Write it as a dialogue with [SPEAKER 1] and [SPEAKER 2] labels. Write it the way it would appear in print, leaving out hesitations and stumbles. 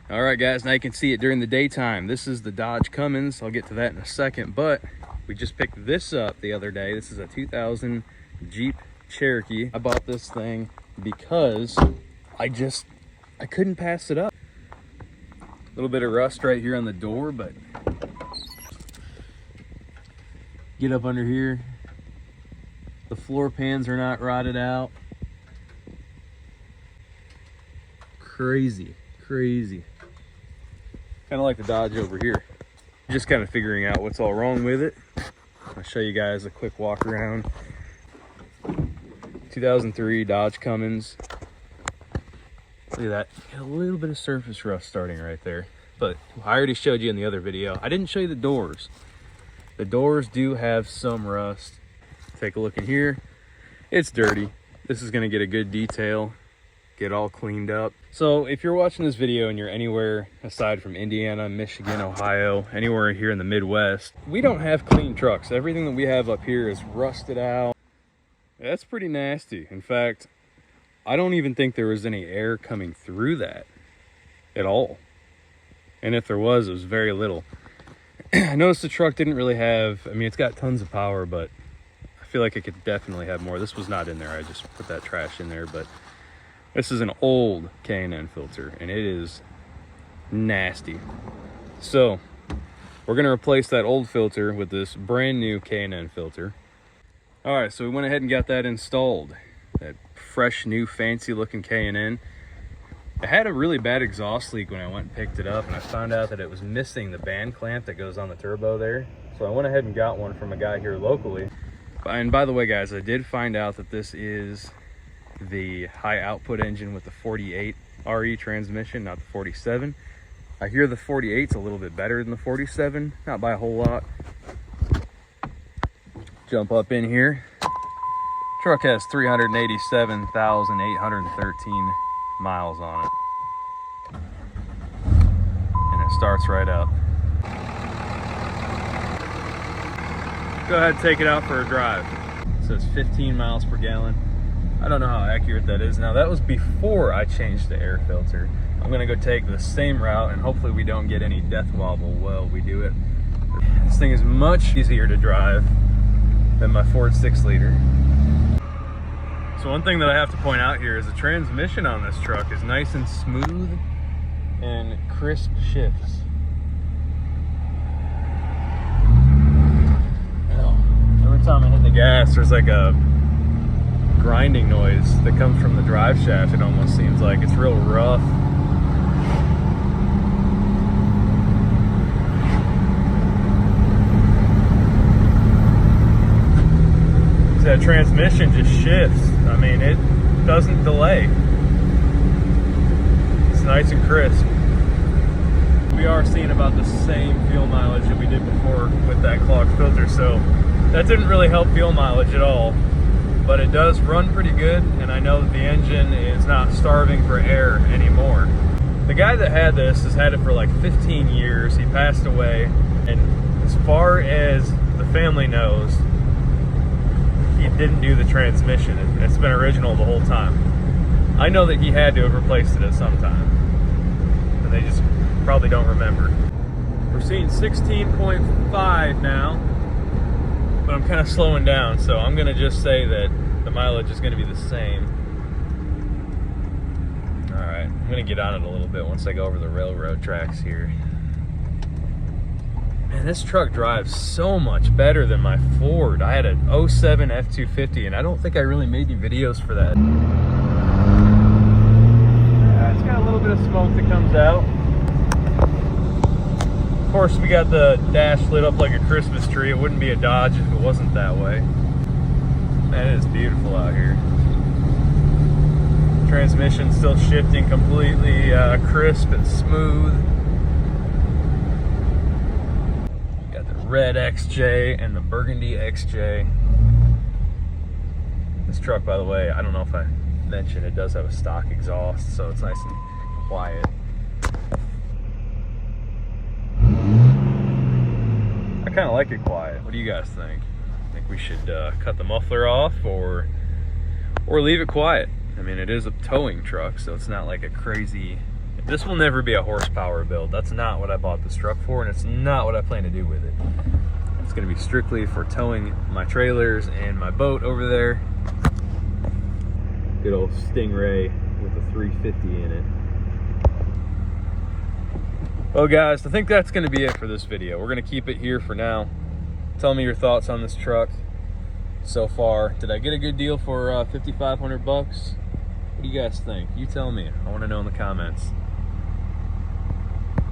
[SPEAKER 1] All right, guys, now you can see it during the daytime. This is the Dodge Cummins. I'll get to that in a second, but we just picked this up the other day. This is a 2000 Jeep Cherokee. I bought this thing because I couldn't pass it up. A little bit of rust right here on the door, but get up under here. The floor pans are not rotted out. Crazy. Kind of like the Dodge over here. Just kind of figuring out what's all wrong with it. I'll show you guys a quick walk around. 2003 Dodge Cummins. Look at that. Got a little bit of surface rust starting right there. But I already showed you in the other video. I didn't show you the doors. The doors do have some rust. Take a look in here. It's dirty. This is going to get a good detail. Get all cleaned up. So if you're watching this video and you're anywhere aside from Indiana, Michigan, Ohio, anywhere here in the Midwest, we don't have clean trucks. Everything that we have up here is rusted out. That's pretty nasty. In fact, I don't even think there was any air coming through that at all. And if there was, it was very little. I noticed the truck didn't really have, I mean, it's got tons of power, but I feel like it could definitely have more. This was not in there. I just put that trash in there, but this is an old K&N filter, and it is nasty. So we're going to replace that old filter with this brand new K&N filter. All right, so we went ahead and got that installed. That fresh, new, fancy-looking K&N. It had a really bad exhaust leak when I went and picked it up, and I found out that it was missing the band clamp that goes on the turbo there. So I went ahead and got one from a guy here locally. And by the way, guys, I did find out that this is the high output engine with the 48 RE transmission, not the 47. I hear the 48's a little bit better than the 47, not by a whole lot. Jump up in here. Truck has 387,813 miles on it. And it starts right up. Go ahead and take it out for a drive. It says 15 miles per gallon. I don't know how accurate that is. Now that was before I changed the air filter. I'm gonna go take the same route and hopefully we don't get any death wobble while we do it. This thing is much easier to drive than my Ford 6-liter. So one thing that I have to point out here is the transmission on this truck is nice and smooth and crisp shifts. Every time I hit the gas, there's like a grinding noise that comes from the drive shaft. It almost seems like it's real rough. That transmission just shifts. I mean, it doesn't delay. It's nice and crisp. We are seeing about the same fuel mileage that we did before with that clogged filter, so that didn't really help fuel mileage at all. But it does run pretty good, and I know that the engine is not starving for air anymore. The guy that had this has had it for like 15 years. He passed away, and as far as the family knows, he didn't do the transmission. It's been original the whole time. I know that he had to have replaced it at some time, and they just probably don't remember. We're seeing 16.5 now. But I'm kind of slowing down, so I'm gonna just say that the mileage is gonna be the same. All right, I'm gonna get on it a little bit once I go over the railroad tracks here. Man, this truck drives so much better than my Ford. I had an 07 F250, and I don't think I really made any videos for that. Yeah, it's got a little bit of smoke that comes out. Of course, we got the dash lit up like a Christmas tree. It wouldn't be a Dodge if it wasn't that way. Man, it is beautiful out here. Transmission still shifting completely crisp and smooth. Got the red XJ and the burgundy XJ. This truck, by the way, I don't know if I mentioned, it does have a stock exhaust, so it's nice and quiet. I kind of like it quiet. What do you guys think? Think we should cut the muffler off or leave it quiet? I mean, it is a towing truck, so it's not like a crazy This will never be a horsepower build. That's not what I bought this truck for, and it's not what I plan to do with it. It's gonna be strictly for towing my trailers and my boat over there. Good old Stingray with a 350 in it. Well guys, I think that's gonna be it for this video. We're gonna keep it here for now. Tell me your thoughts on this truck so far. Did I get a good deal for 5,500 bucks? What do you guys think? You tell me. I wanna know in the comments.